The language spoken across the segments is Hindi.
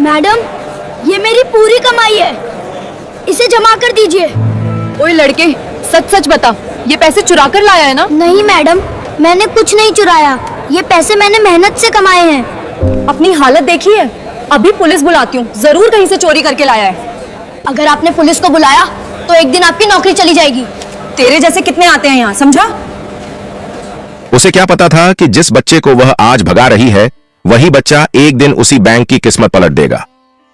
मैडम, ये मेरी पूरी कमाई है, इसे जमा कर दीजिए। ओए लड़के, सच सच बता, ये पैसे चुरा कर लाया है ना? नहीं मैडम, मैंने कुछ नहीं चुराया, ये पैसे मैंने मेहनत से कमाए हैं। अपनी हालत देखी है? अभी पुलिस बुलाती हूँ, जरूर कहीं से चोरी करके लाया है। अगर आपने पुलिस को बुलाया तो एक दिन आपकी नौकरी चली जाएगी। तेरे जैसे कितने आते हैं यहाँ, समझा? उसे क्या पता था कि जिस बच्चे को वह आज भगा रही है वही बच्चा एक दिन उसी बैंक की किस्मत पलट देगा।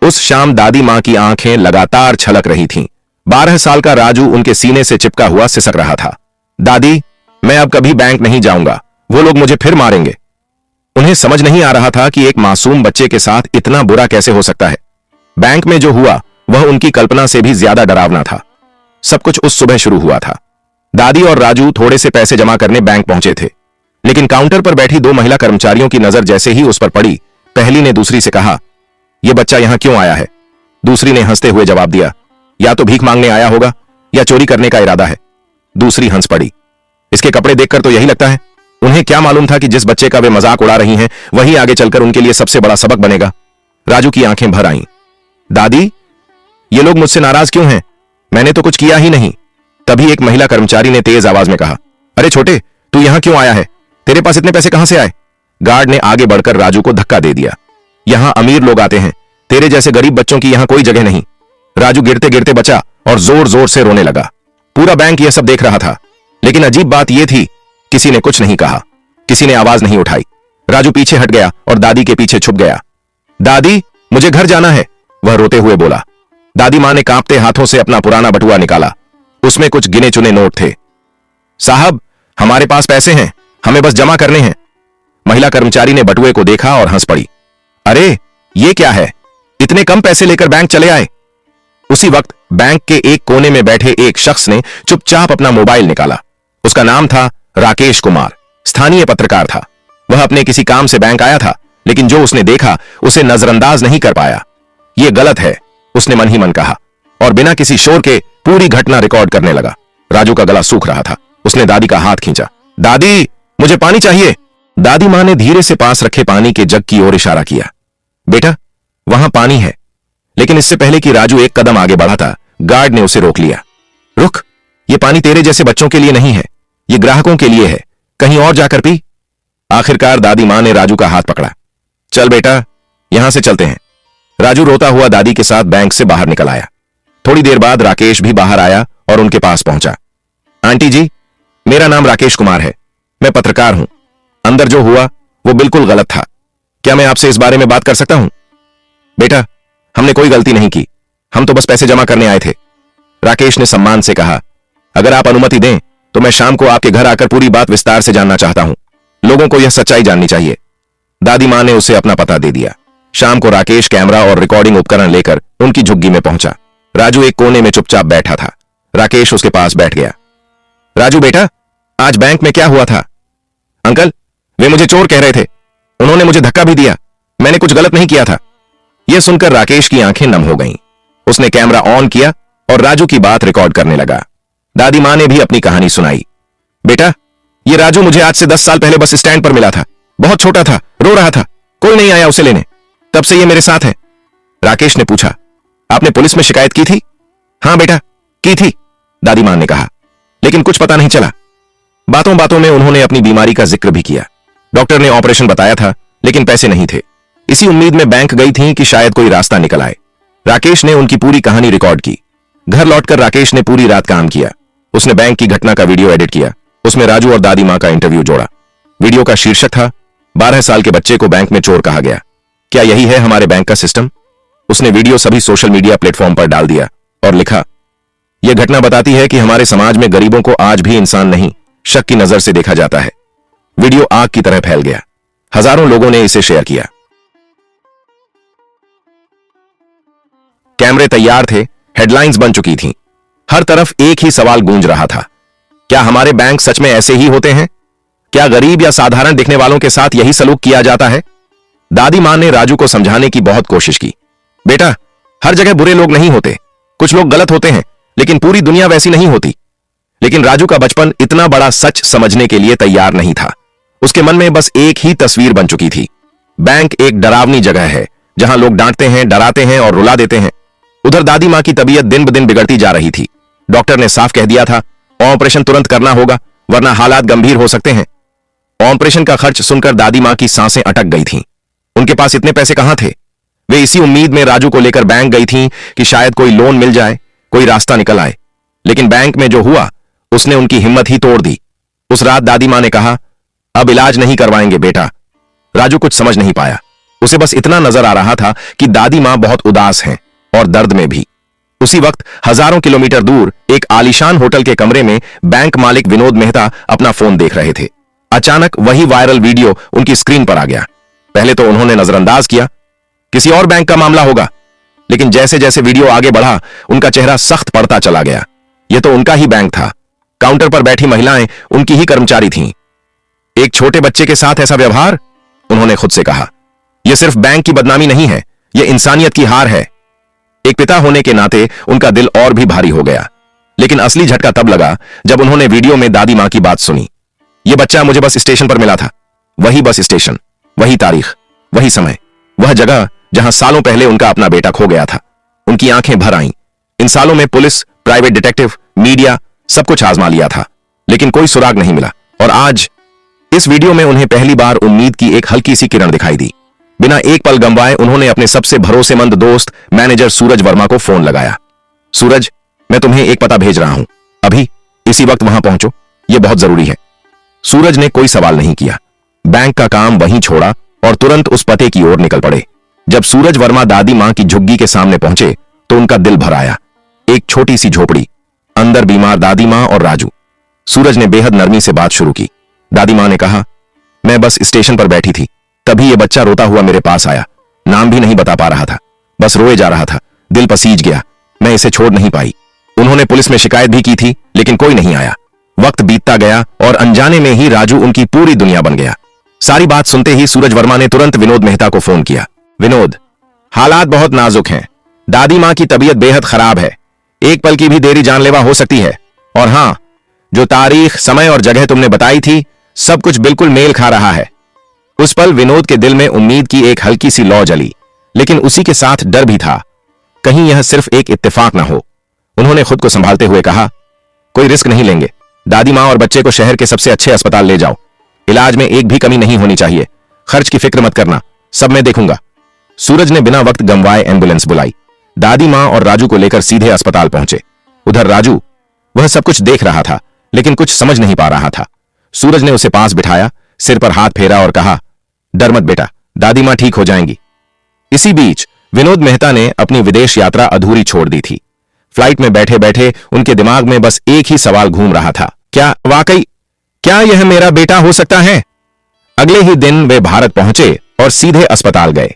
उस शाम दादी मां की आंखें लगातार छलक रही थीं। 12 साल का राजू उनके सीने से चिपका हुआ सिसक रहा था। दादी, मैं अब कभी बैंक नहीं जाऊंगा, वो लोग मुझे फिर मारेंगे। उन्हें समझ नहीं आ रहा था कि एक मासूम बच्चे के साथ इतना बुरा कैसे हो सकता है। बैंक में जो हुआ वह उनकी कल्पना से भी ज्यादा डरावना था। सब कुछ उस सुबह शुरू हुआ था। दादी और राजू थोड़े से पैसे जमा करने बैंक पहुंचे थे, लेकिन काउंटर पर बैठी 2 महिला कर्मचारियों की नजर जैसे ही उस पर पड़ी, पहली ने दूसरी से कहा, यह बच्चा यहां क्यों आया है? दूसरी ने हंसते हुए जवाब दिया, या तो भीख मांगने आया होगा या चोरी करने का इरादा है। दूसरी हंस पड़ी, इसके कपड़े देखकर तो यही लगता है। उन्हें क्या मालूम था कि जिस बच्चे का वे मजाक उड़ा रही हैं वही आगे चलकर उनके लिए सबसे बड़ा सबक बनेगा। राजू की आंखें भर आईं। दादी, ये लोग मुझसे नाराज क्यों हैं? मैंने तो कुछ किया ही नहीं। तभी एक महिला कर्मचारी ने तेज आवाज में कहा, अरे छोटे, तू यहां क्यों आया है? तेरे पास इतने पैसे कहां से आए? गार्ड ने आगे बढ़कर राजू को धक्का दे दिया, यहां अमीर लोग आते हैं, तेरे जैसे गरीब बच्चों की यहां कोई जगह नहीं। राजू गिरते गिरते बचा और जोर जोर से रोने लगा। पूरा बैंक यह सब देख रहा था, लेकिन अजीब बात यह थी, किसी ने कुछ नहीं कहा, किसी ने आवाज नहीं उठाई। राजू पीछे हट गया और दादी के पीछे छुप गया। दादी, मुझे घर जाना है, वह रोते हुए बोला। दादी मां ने कांपते हाथों से अपना पुराना बटुआ निकाला। उसमें कुछ गिने चुने नोट थे। साहब, हमारे पास पैसे हैं, हमें बस जमा करने हैं। महिला कर्मचारी ने बटुए को देखा और हंस पड़ी, अरे ये क्या है, इतने कम पैसे लेकर बैंक चले आए? उसी वक्त बैंक के एक कोने में बैठे एक शख्स ने चुपचाप अपना मोबाइल निकाला। उसका नाम था राकेश कुमार, स्थानीय पत्रकार था। वह अपने किसी काम से बैंक आया था, लेकिन जो उसने देखा उसे नजरअंदाज नहीं कर पाया। यह गलत है, उसने मन ही मन कहा, और बिना किसी शोर के पूरी घटना रिकॉर्ड करने लगा। राजू का गला सूख रहा था। उसने दादी का हाथ खींचा। दादी, मुझे पानी चाहिए। दादी मां ने धीरे से पास रखे पानी के जग की ओर इशारा किया। बेटा, वहां पानी है। लेकिन इससे पहले कि राजू एक कदम आगे बढ़ा था, गार्ड ने उसे रोक लिया। रुक, यह पानी तेरे जैसे बच्चों के लिए नहीं है, यह ग्राहकों के लिए है, कहीं और जाकर पी। आखिरकार दादी मां ने राजू का हाथ पकड़ा। चल बेटा, यहां से चलते हैं। राजू रोता हुआ दादी के साथ बैंक से बाहर निकल आया। थोड़ी देर बाद राकेश भी बाहर आया और उनके पास पहुंचा। आंटी जी, मेरा नाम राकेश कुमार है, मैं पत्रकार हूं। अंदर जो हुआ वो बिल्कुल गलत था। क्या मैं आपसे इस बारे में बात कर सकता हूं? बेटा, हमने कोई गलती नहीं की, हम तो बस पैसे जमा करने आए थे। राकेश ने सम्मान से कहा, अगर आप अनुमति दें तो मैं शाम को आपके घर आकर पूरी बात विस्तार से जानना चाहता हूं। लोगों को यह सच्चाई जाननी चाहिए। दादी मां ने उसे अपना पता दे दिया। शाम को राकेश कैमरा और रिकॉर्डिंग उपकरण लेकर उनकी झुग्गी में पहुंचा। राजू एक कोने में चुपचाप बैठा था। राकेश उसके पास बैठ गया। राजू बेटा, आज बैंक में क्या हुआ था? अंकल, वे मुझे चोर कह रहे थे, उन्होंने मुझे धक्का भी दिया, मैंने कुछ गलत नहीं किया था। यह सुनकर राकेश की आंखें नम हो गईं। उसने कैमरा ऑन किया और राजू की बात रिकॉर्ड करने लगा। दादी मां ने भी अपनी कहानी सुनाई। बेटा, यह राजू मुझे आज से 10 साल पहले बस स्टैंड पर मिला था। बहुत छोटा था, रो रहा था, कोई नहीं आया उसे लेने, तब से यह मेरे साथ है। राकेश ने पूछा, आपने पुलिस में शिकायत की थी? हां बेटा, की थी, दादी मां ने कहा, लेकिन कुछ पता नहीं चला। बातों बातों में उन्होंने अपनी बीमारी का जिक्र भी किया। डॉक्टर ने ऑपरेशन बताया था, लेकिन पैसे नहीं थे। इसी उम्मीद में बैंक गई थी कि शायद कोई रास्ता निकल आए। राकेश ने उनकी पूरी कहानी रिकॉर्ड की। घर लौटकर राकेश ने पूरी रात काम किया। उसने बैंक की घटना का वीडियो एडिट किया। उसमें राजू और दादी मां का इंटरव्यू जोड़ा। वीडियो का शीर्षक था, 12 साल के बच्चे को बैंक में चोर कहा गया, क्या यही है हमारे बैंक का सिस्टम? उसने वीडियो सभी सोशल मीडिया प्लेटफॉर्म पर डाल दिया और लिखा, यह घटना बताती है कि हमारे समाज में गरीबों को आज भी इंसान नहीं, शक की नजर से देखा जाता है। वीडियो आग की तरह फैल गया। हजारों लोगों ने इसे शेयर किया। कैमरे तैयार थे, हेडलाइंस बन चुकी थीं। हर तरफ एक ही सवाल गूंज रहा था, क्या हमारे बैंक सच में ऐसे ही होते हैं? क्या गरीब या साधारण दिखने वालों के साथ यही सलूक किया जाता है? दादी मां ने राजू को समझाने की बहुत कोशिश की। बेटा, हर जगह बुरे लोग नहीं होते, कुछ लोग गलत होते हैं, लेकिन पूरी दुनिया वैसी नहीं होती। लेकिन राजू का बचपन इतना बड़ा सच समझने के लिए तैयार नहीं था। उसके मन में बस एक ही तस्वीर बन चुकी थी, बैंक एक डरावनी जगह है जहां लोग डांटते हैं, डराते हैं और रुला देते हैं। उधर दादी मां की तबीयत दिन ब दिन बिगड़ती जा रही थी। डॉक्टर ने साफ कह दिया था, ऑपरेशन तुरंत करना होगा वरना हालात गंभीर हो सकते हैं। ऑपरेशन का खर्च सुनकर दादी मां की सांसें अटक गई थीं। उनके पास इतने पैसे कहां थे। वे इसी उम्मीद में राजू को लेकर बैंक गई थीं कि शायद कोई लोन मिल जाए, कोई रास्ता निकल आए। लेकिन बैंक में जो हुआ उसने उनकी हिम्मत ही तोड़ दी। उस रात दादी मां ने कहा, अब इलाज नहीं करवाएंगे बेटा। राजू कुछ समझ नहीं पाया। उसे बस इतना नजर आ रहा था कि दादी मां बहुत उदास हैं और दर्द में भी। उसी वक्त हजारों किलोमीटर दूर एक आलीशान होटल के कमरे में बैंक मालिक विनोद मेहता अपना फोन देख रहे थे। अचानक वही वायरल वीडियो उनकी स्क्रीन पर आ गया। पहले तो उन्होंने नजरअंदाज किया, किसी और बैंक का मामला होगा। लेकिन जैसे जैसे वीडियो आगे बढ़ा उनका चेहरा सख्त पड़ता चला गया। यह तो उनका ही बैंक था। काउंटर पर बैठी महिलाएं उनकी ही कर्मचारी थीं। एक छोटे बच्चे के साथ ऐसा व्यवहार, उन्होंने खुद से कहा। यह सिर्फ बैंक की बदनामी नहीं है, यह इंसानियत की हार है। एक पिता होने के नाते उनका दिल और भी भारी हो गया। लेकिन असली झटका तब लगा जब उन्होंने वीडियो में दादी मां की बात सुनी। यह बच्चा मुझे बस स्टेशन पर मिला था। वही बस स्टेशन, वही तारीख, वही समय, वह जगह जहां सालों पहले उनका अपना बेटा खो गया था। उनकी आंखें भर आईं। इन सालों में पुलिस, प्राइवेट डिटेक्टिव, मीडिया सब कुछ आजमा लिया था, लेकिन कोई सुराग नहीं मिला। और आज इस वीडियो में उन्हें पहली बार उम्मीद की एक हल्की सी किरण दिखाई दी। बिना एक पल गंवाए उन्होंने अपने सबसे भरोसेमंद दोस्त मैनेजर सूरज वर्मा को फोन लगाया। सूरज, मैं तुम्हें एक पता भेज रहा हूं, अभी इसी वक्त वहां पहुंचो, यह बहुत जरूरी है। सूरज ने कोई सवाल नहीं किया। बैंक का काम वहीं छोड़ा और तुरंत उस पते की ओर निकल पड़े। जब सूरज वर्मा दादी मां की झुग्गी के सामने पहुंचे तो उनका दिल भर आया। एक छोटी सी झोपड़ी, अंदर बीमार दादी मां और राजू। सूरज ने बेहद नरमी से बात शुरू की। दादी मां ने कहा, मैं बस स्टेशन पर बैठी थी, तभी यह बच्चा रोता हुआ मेरे पास आया। नाम भी नहीं बता पा रहा था, बस रोए जा रहा था। दिल पसीज गया, मैं इसे छोड़ नहीं पाई। उन्होंने पुलिस में शिकायत भी की थी, लेकिन कोई नहीं आया। वक्त बीतता गया और अनजाने में ही राजू उनकी पूरी दुनिया बन गया। सारी बात सुनते ही सूरज वर्मा ने तुरंत विनोद मेहता को फोन किया। विनोद, हालात बहुत नाजुक हैं। दादी मां की तबीयत बेहद खराब है। एक पल की भी देरी जानलेवा हो सकती है। और हां, जो तारीख, समय और जगह तुमने बताई थी, सब कुछ बिल्कुल मेल खा रहा है। उस पल विनोद के दिल में उम्मीद की एक हल्की सी लौ जली, लेकिन उसी के साथ डर भी था, कहीं यह सिर्फ एक इत्तेफाक ना हो। उन्होंने खुद को संभालते हुए कहा, कोई रिस्क नहीं लेंगे। दादी मां और बच्चे को शहर के सबसे अच्छे अस्पताल ले जाओ। इलाज में एक भी कमी नहीं होनी चाहिए। खर्च की फिक्र मत करना, सब मैं देखूंगा। सूरज ने बिना वक्त गंवाए एम्बुलेंस बुलाई। दादी मां और राजू को लेकर सीधे अस्पताल पहुंचे। उधर राजू, वह सब कुछ देख रहा था लेकिन कुछ समझ नहीं पा रहा था। सूरज ने उसे पास बिठाया, सिर पर हाथ फेरा और कहा, डर मत बेटा, दादी मां ठीक हो जाएंगी। इसी बीच विनोद मेहता ने अपनी विदेश यात्रा अधूरी छोड़ दी थी। फ्लाइट में बैठे बैठे उनके दिमाग में बस एक ही सवाल घूम रहा था, क्या यह मेरा बेटा हो सकता है? अगले ही दिन वे भारत पहुंचे और सीधे अस्पताल गए।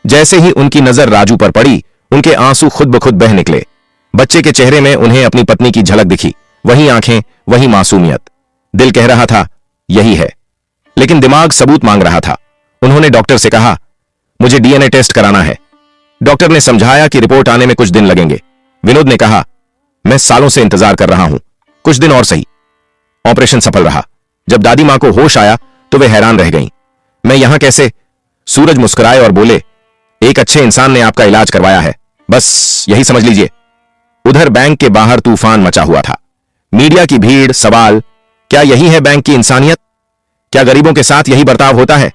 जैसे ही उनकी नजर राजू पर पड़ी, उनके आंसू खुद ब खुद बह निकले। बच्चे के चेहरे में उन्हें अपनी पत्नी की झलक दिखी, वही आंखें, वही मासूमियत। दिल कह रहा था यही है, लेकिन दिमाग सबूत मांग रहा था। उन्होंने डॉक्टर से कहा, मुझे डीएनए टेस्ट कराना है। डॉक्टर ने समझाया कि रिपोर्ट आने में कुछ दिन लगेंगे। विनोद ने कहा, मैं सालों से इंतजार कर रहा हूं, कुछ दिन और सही। ऑपरेशन सफल रहा। जब दादी मां को होश आया तो वे हैरान रह गईं। मैं यहां कैसे? सूरज मुस्कुराए और बोले, एक अच्छे इंसान ने आपका इलाज करवाया है, बस यही समझ लीजिए। उधर बैंक के बाहर तूफान मचा हुआ था। मीडिया की भीड़, सवाल, क्या यही है बैंक की इंसानियत? क्या गरीबों के साथ यही बर्ताव होता है?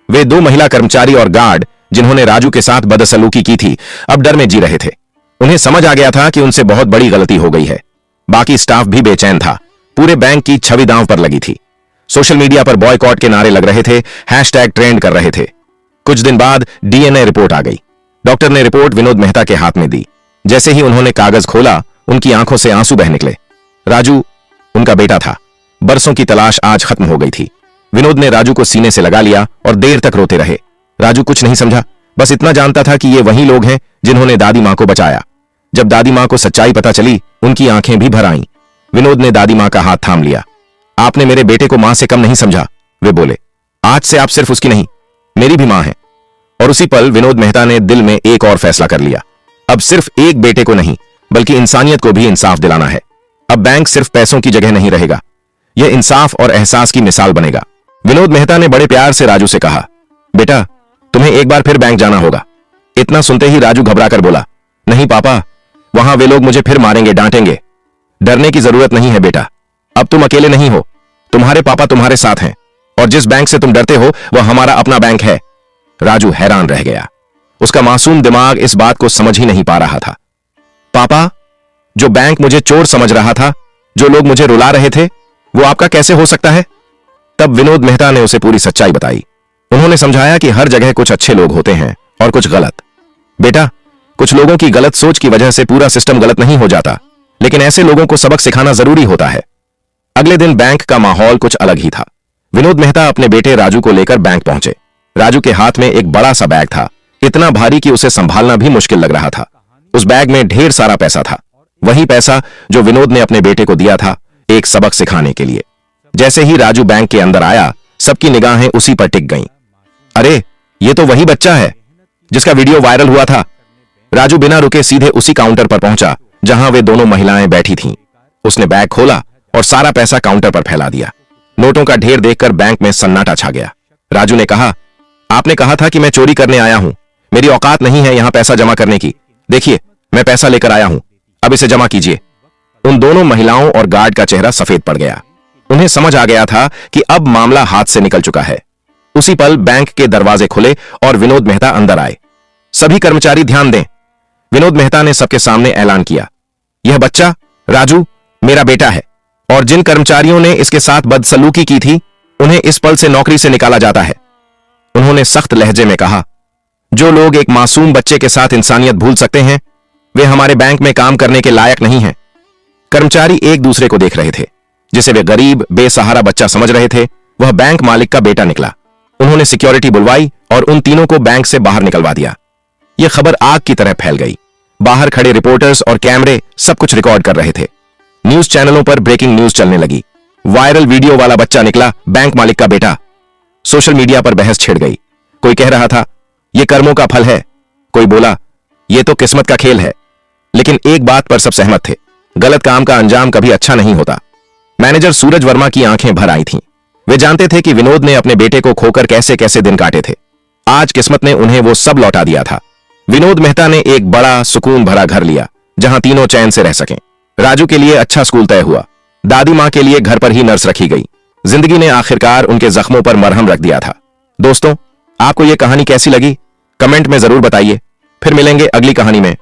वे दो महिला कर्मचारी और गार्ड जिन्होंने राजू के साथ बदसलूकी की थी, अब डर में जी रहे थे। उन्हें समझ आ गया था कि उनसे बहुत बड़ी गलती हो गई है। बाकी स्टाफ भी बेचैन था। पूरे बैंक की छवि दांव पर लगी थी। सोशल मीडिया पर बॉयकॉट के नारे लग रहे थे, हैशटैग ट्रेंड कर रहे थे। कुछ दिन बाद डीएनए रिपोर्ट आ गई। डॉक्टर ने रिपोर्ट विनोद मेहता के हाथ में दी। जैसे ही उन्होंने कागज खोला, उनकी आंखों से आंसू बह निकले। राजू उनका बेटा था। बरसों की तलाश आज खत्म हो गई थी। विनोद ने राजू को सीने से लगा लिया और देर तक रोते रहे। राजू कुछ नहीं समझा, बस इतना जानता था कि ये वही लोग हैं जिन्होंने दादी मां को बचाया। जब दादी मां को सच्चाई पता चली, उनकी आंखें भी भर आईं। विनोद ने दादी मां का हाथ थाम लिया। आपने मेरे बेटे को मां से कम नहीं समझा, वे बोले। आज से आप सिर्फ उसकी नहीं, मेरी भी मां हैं। और उसी पल विनोद मेहता ने दिल में एक और फैसला कर लिया। अब सिर्फ एक बेटे को नहीं, बल्कि इंसानियत को भी इंसाफ दिलाना है। अब बैंक सिर्फ पैसों की जगह नहीं रहेगा, यह इंसाफ और एहसास की मिसाल बनेगा। विनोद मेहता ने बड़े प्यार से राजू से कहा, बेटा, तुम्हें एक बार फिर बैंक जाना होगा। इतना सुनते ही राजू घबराकर बोला, नहीं पापा, वहां वे लोग मुझे फिर मारेंगे, डांटेंगे। डरने की जरूरत नहीं है बेटा, अब तुम अकेले नहीं हो, तुम्हारे पापा तुम्हारे साथ हैं, और जिस बैंक से तुम डरते हो वह हमारा अपना बैंक है। राजू हैरान रह गया। उसका मासूम दिमाग इस बात को समझ ही नहीं पा रहा था। पापा, जो बैंक मुझे चोर समझ रहा था, जो लोग मुझे रुला रहे थे, वो आपका कैसे हो सकता है? तब विनोद मेहता ने उसे पूरी सच्चाई बताई। उन्होंने समझाया कि हर जगह कुछ अच्छे लोग होते हैं और कुछ गलत। बेटा, कुछ लोगों की गलत सोच की वजह से पूरा सिस्टम गलत नहीं हो जाता, लेकिन ऐसे लोगों को सबक सिखाना जरूरी होता है। अगले दिन बैंक का माहौल कुछ अलग ही था। विनोद मेहता अपने बेटे राजू को लेकर बैंक पहुंचे। राजू के हाथ में एक बड़ा सा बैग था, इतना भारी कि उसे संभालना भी मुश्किल लग रहा था। उस बैग में ढेर सारा पैसा था, वही पैसा जो विनोद ने अपने बेटे को दिया था एक सबक सिखाने के लिए। जैसे ही राजू बैंक के अंदर आया, सबकी निगाहें उसी पर टिक गईं। अरे, ये तो वही बच्चा है जिसका वीडियो वायरल हुआ था। राजू बिना रुके सीधे उसी काउंटर पर पहुंचा जहां वे दोनों महिलाएं बैठी थीं। उसने बैग खोला और सारा पैसा काउंटर पर फैला दिया। नोटों का ढेर देखकर बैंक में सन्नाटा छा गया। राजू ने कहा, आपने कहा था कि मैं चोरी करने आया हूं, मेरी औकात नहीं है यहां पैसा जमा करने की। देखिए, मैं पैसा लेकर आया हूं, अब इसे जमा कीजिए। उन दोनों महिलाओं और गार्ड का चेहरा सफेद पड़ गया। उन्हें समझ आ गया था कि अब मामला हाथ से निकल चुका है। उसी पल बैंक के दरवाजे खुले और विनोद मेहता अंदर आए। सभी कर्मचारी ध्यान दें, विनोद मेहता ने सबके सामने ऐलान किया, यह बच्चा राजू मेरा बेटा है, और जिन कर्मचारियों ने इसके साथ बदसलूकी की थी उन्हें इस पल से नौकरी से निकाला जाता है। उन्होंने सख्त लहजे में कहा, जो लोग एक मासूम बच्चे के साथ इंसानियत भूल सकते हैं, वे हमारे बैंक में काम करने के लायक नहीं हैं। कर्मचारी एक दूसरे को देख रहे थे। जिसे वे गरीब बेसहारा बच्चा समझ रहे थे, वह बैंक मालिक का बेटा निकला। उन्होंने सिक्योरिटी बुलवाई और उन तीनों को बैंक से बाहर निकलवा दिया। यह खबर आग की तरह फैल गई। बाहर खड़े रिपोर्टर्स और कैमरे सब कुछ रिकॉर्ड कर रहे थे। न्यूज चैनलों पर ब्रेकिंग न्यूज चलने लगी। वायरल वीडियो वाला बच्चा निकला बैंक मालिक का बेटा। सोशल मीडिया पर बहस छिड़ गई। कोई कह रहा था, यह कर्मों का फल है, कोई बोला, यह तो किस्मत का खेल है। लेकिन एक बात पर सब सहमत थे, गलत काम का अंजाम कभी अच्छा नहीं होता। मैनेजर सूरज वर्मा की आंखें भर आई थीं। वे जानते थे कि विनोद ने अपने बेटे को खोकर कैसे कैसे दिन काटे थे। आज किस्मत ने उन्हें वो सब लौटा दिया था। विनोद मेहता ने एक बड़ा सुकून भरा घर लिया जहां तीनों चैन से रह सकें। राजू के लिए अच्छा स्कूल तय हुआ। दादी मां के लिए घर पर ही नर्स रखी गई। जिंदगी ने आखिरकार उनके जख्मों पर मरहम रख दिया था। दोस्तों, आपको यह कहानी कैसी लगी? कमेंट में जरूर बताइए। फिर मिलेंगे अगली कहानी में।